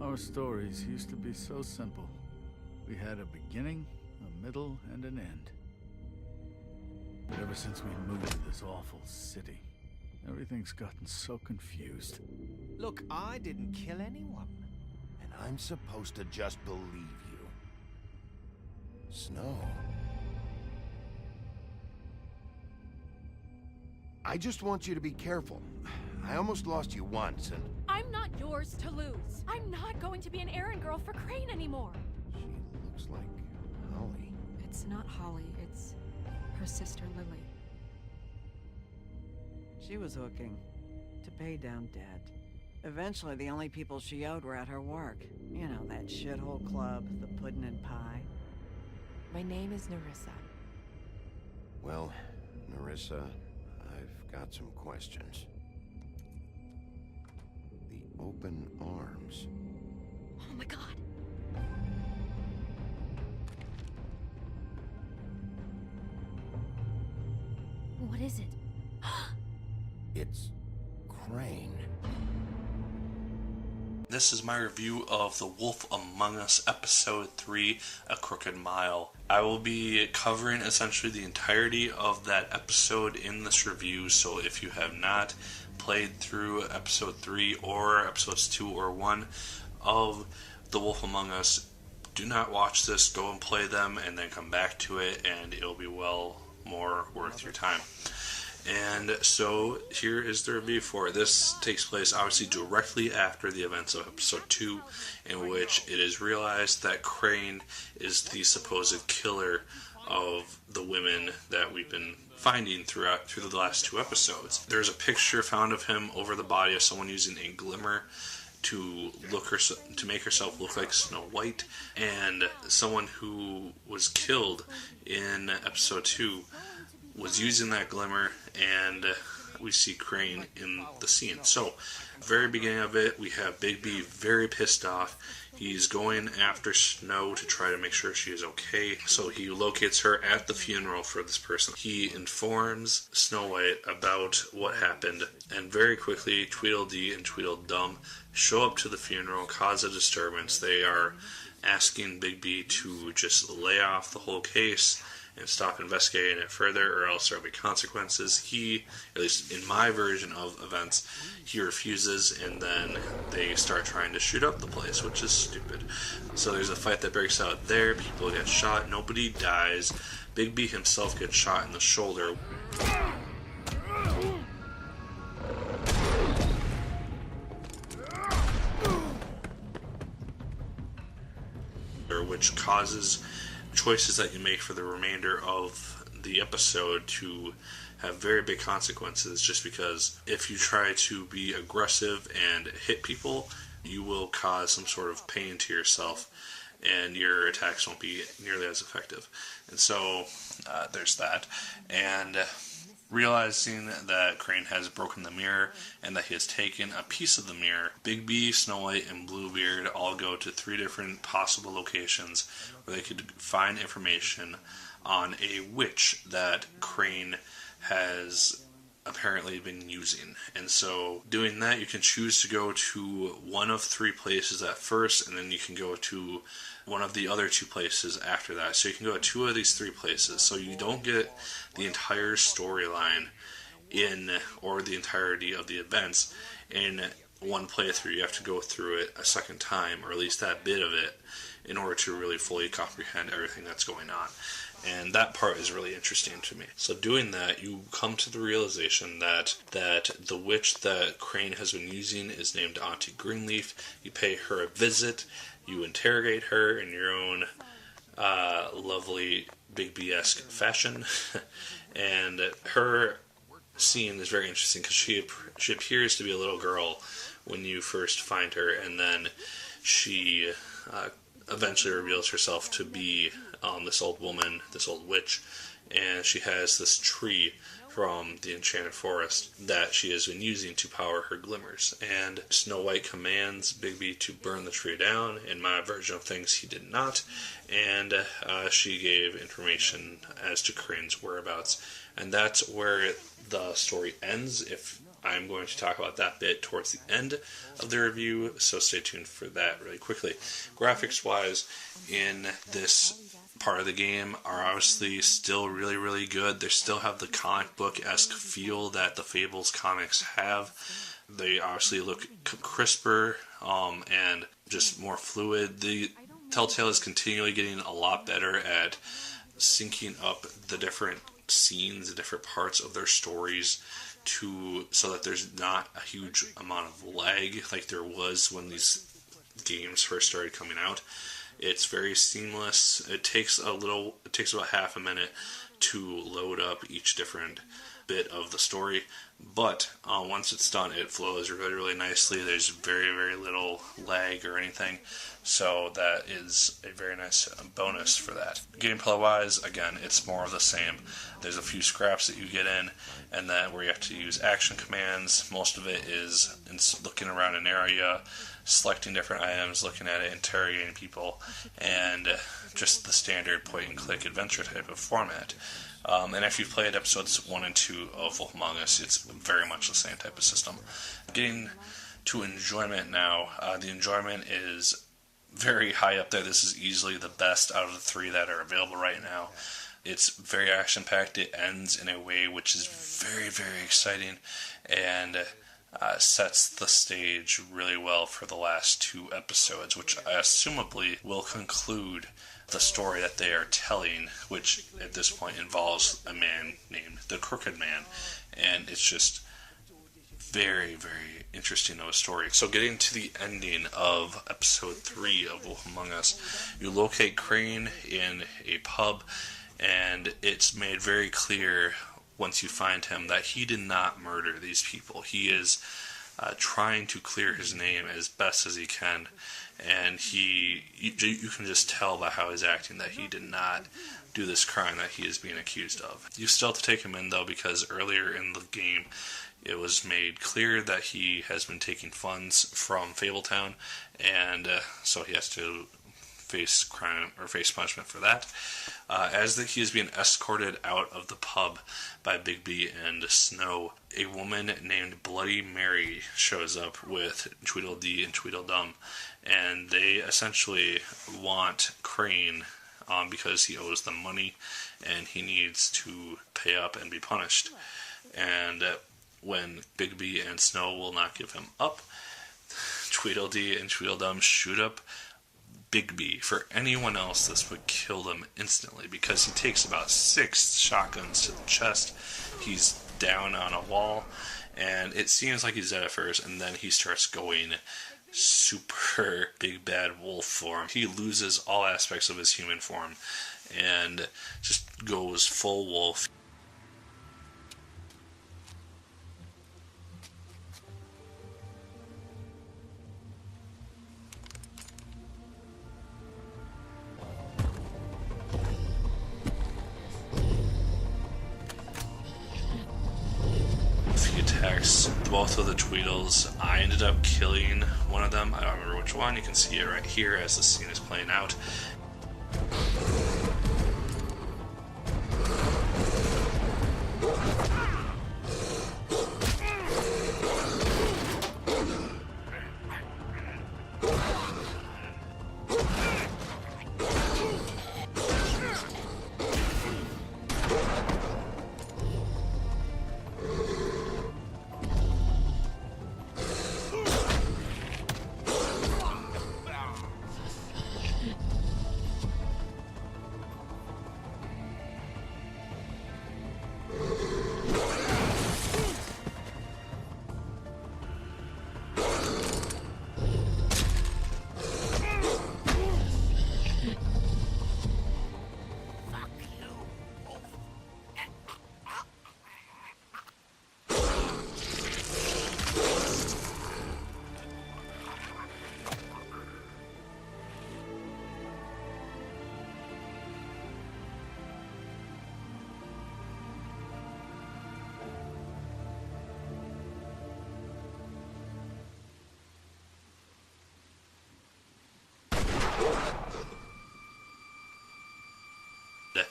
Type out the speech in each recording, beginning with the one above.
Our stories used to be so simple. We had a beginning, a middle, and an end. But ever since we moved to this awful city, everything's gotten so confused. Look, I didn't kill anyone. And I'm supposed to just believe you. Snow. I just want you to be careful. I almost lost you once, and... I'm not yours to lose. I'm not going to be an errand girl for Crane anymore. She looks like Holly. It's not Holly, it's her sister Lily. She was hooking to pay down debt. Eventually, the only people she owed were at her work. You know, that shithole club, the Puddin' and Pie. My name is Nerissa. Well, Nerissa, I've got some questions. The open arms. Oh my god. What is it? It's Crane. This is my review of The Wolf Among Us Episode 3, A Crooked Mile. I will be covering essentially the entirety of that episode in this review, so if you have not played through Episode 3 or Episodes 2 or 1 of The Wolf Among Us, do not watch this, go and play them, and then come back to it, and it'll be well more worth your time. And so here is the review for it. This takes place obviously directly after the events of episode 2, in which it is realized that Crane is the supposed killer of the women that we've been finding through the last 2 episodes. There's a picture found of him over the body of someone using a glimmer to make herself look like Snow White, and someone who was killed in episode 2 was using that glimmer, and we see Crane in the scene. So, very beginning of it, we have Big B very pissed off. He's going after Snow to try to make sure she is okay. So he locates her at the funeral for this person. He informs Snow White about what happened, and very quickly Tweedledee and Tweedledum show up to the funeral, cause a disturbance. They are asking Big B to just lay off the whole case and stop investigating it further, or else there will be consequences. He, at least in my version of events, he refuses, and then they start trying to shoot up the place, which is stupid. So there's a fight that breaks out there, people get shot, nobody dies. Big B himself gets shot in the shoulder. Which causes choices that you make for the remainder of the episode to have very big consequences, just because if you try to be aggressive and hit people, you will cause some sort of pain to yourself, and your attacks won't be nearly as effective. And so there's that. And realizing that Crane has broken the mirror and that he has taken a piece of the mirror, Big B, Snow White, and Bluebeard all go to 3 different possible locations where they could find information on a witch that Crane has apparently been using. And so doing that, you can choose to go to one of 3 places at first, and then you can go to one of the other 2 places after that. So you can go to 2 of these 3 places. So you don't get the entire storyline or the entirety of the events in one playthrough. You have to go through it a second time, or at least that bit of it, in order to really fully comprehend everything that's going on. And that part is really interesting to me. So doing that, you come to the realization that the witch that Crane has been using is named Auntie Greenleaf. You pay her a visit. You interrogate her in your own lovely Big B-esque fashion. And her scene is very interesting because she appears to be a little girl when you first find her, and then she eventually reveals herself to be this old woman, this old witch, and she has this tree from the Enchanted Forest that she has been using to power her glimmers. And Snow White commands Bigby to burn the tree down. In my version of things, he did not, and she gave information as to Crane's whereabouts. And that's where the story ends. If I'm going to talk about that bit towards the end of the review, so stay tuned for that really quickly. Graphics-wise, in this part of the game are obviously still really, really good. They still have the comic book-esque feel that the Fables comics have. They obviously look crisper and just more fluid. The Telltale is continually getting a lot better at syncing up the different scenes, the different parts of their stories so that there's not a huge amount of lag like there was when these games first started coming out. It's very seamless. It takes about half a minute to load up each different bit of the story, but once it's done, it flows really, really nicely. There's very, very little lag or anything, so that is a very nice bonus for that. Gameplay wise, again, it's more of the same. There's a few scraps that you get in, and then where you have to use action commands. Most of it is looking around an area, selecting different items, looking at it, interrogating people, and just the standard point-and-click adventure type of format. And if you've played episodes 1 and 2 of Wolf Among Us, it's very much the same type of system. Getting to enjoyment now, the enjoyment is very high up there. This is easily the best out of the 3 that are available right now. It's very action-packed. It ends in a way which is very, very exciting, and sets the stage really well for the last 2 episodes, which assumably will conclude the story that they are telling, which at this point involves a man named the Crooked Man, and it's just very, very interesting of a story. So getting to the ending of episode 3 of Wolf Among Us, you locate Crane in a pub, and it's made very clear once you find him that he did not murder these people. He is trying to clear his name as best as he can, and you can just tell by how he's acting that he did not do this crime that he is being accused of. You still have to take him in, though, because earlier in the game it was made clear that he has been taking funds from Fabletown, and so he has to face crime or face punishment for that. As he is being escorted out of the pub by Bigby and Snow, a woman named Bloody Mary shows up with Tweedledee and Tweedledum, and they essentially want Crane because he owes them money and he needs to pay up and be punished. And when Bigby and Snow will not give him up, Tweedledee and Tweedledum shoot up Bigby. For anyone else, this would kill them instantly because he takes about 6 shotguns to the chest. He's down on a wall, and it seems like he's dead at first, and then he starts going super big bad wolf form. He loses all aspects of his human form and just goes full wolf. Both of the Tweedles. I ended up killing one of them. I don't remember which one. You can see it right here as the scene is playing out.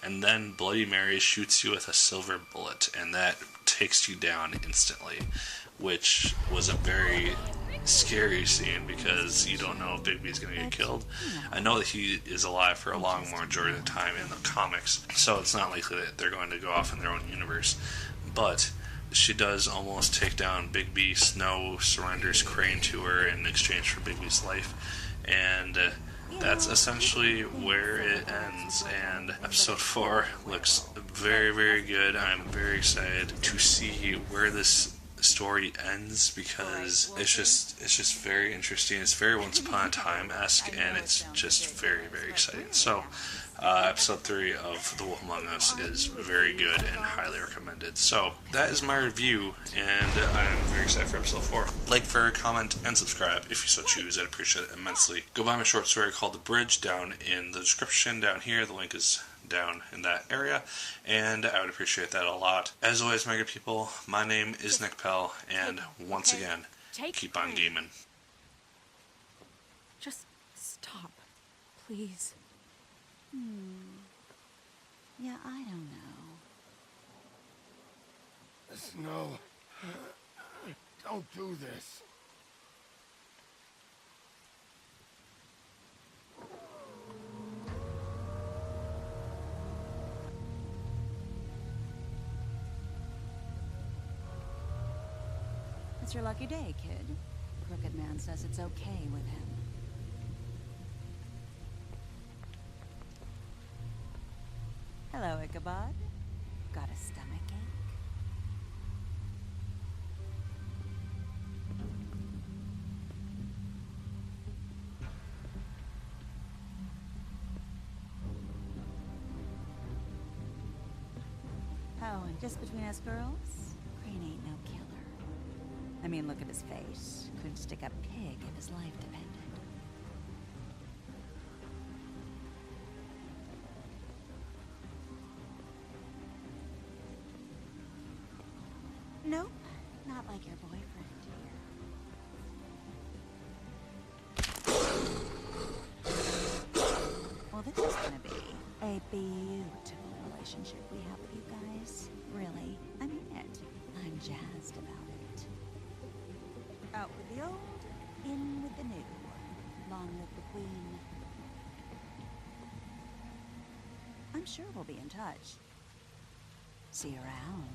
And then Bloody Mary shoots you with a silver bullet, and that takes you down instantly, which was a very scary scene because you don't know if Bigby's going to get killed. I know that he is alive for a long majority of the time in the comics, so it's not likely that they're going to go off in their own universe. But she does almost take down Bigby. Snow surrenders Crane to her in exchange for Bigby's life, and that's essentially where it ends. And episode 4 looks very, very good. I'm very excited to see where this story ends because it's just very interesting. It's very Once Upon a Time-esque, and it's just very, very exciting. So episode 3 of The Wolf Among Us is very good and highly recommended. So that is my review, and I'm very excited for episode 4. Like, comment, and subscribe if you so choose. I'd appreciate it immensely. Go buy my short story called The Bridge down in the description down here. The link is down in that area, and I would appreciate that a lot. As always, my good people, my name is Nick Pell, and once again, keep on gaming. Just stop, please. Yeah, I don't know. Snow, don't do this. It's your lucky day, kid. Crooked Man says it's okay with him. Hello, Ichabod. Got a stomachache? Oh, and just between us girls, Crane ain't no killer. I mean, look at his face. Couldn't stick a pig if his life depended. Nope, not like your boyfriend here. Well, this is gonna be a beautiful relationship we have with you guys. Really, I mean it. I'm jazzed about it. Out with the old, in with the new. Long live the Queen. I'm sure we'll be in touch. See you around.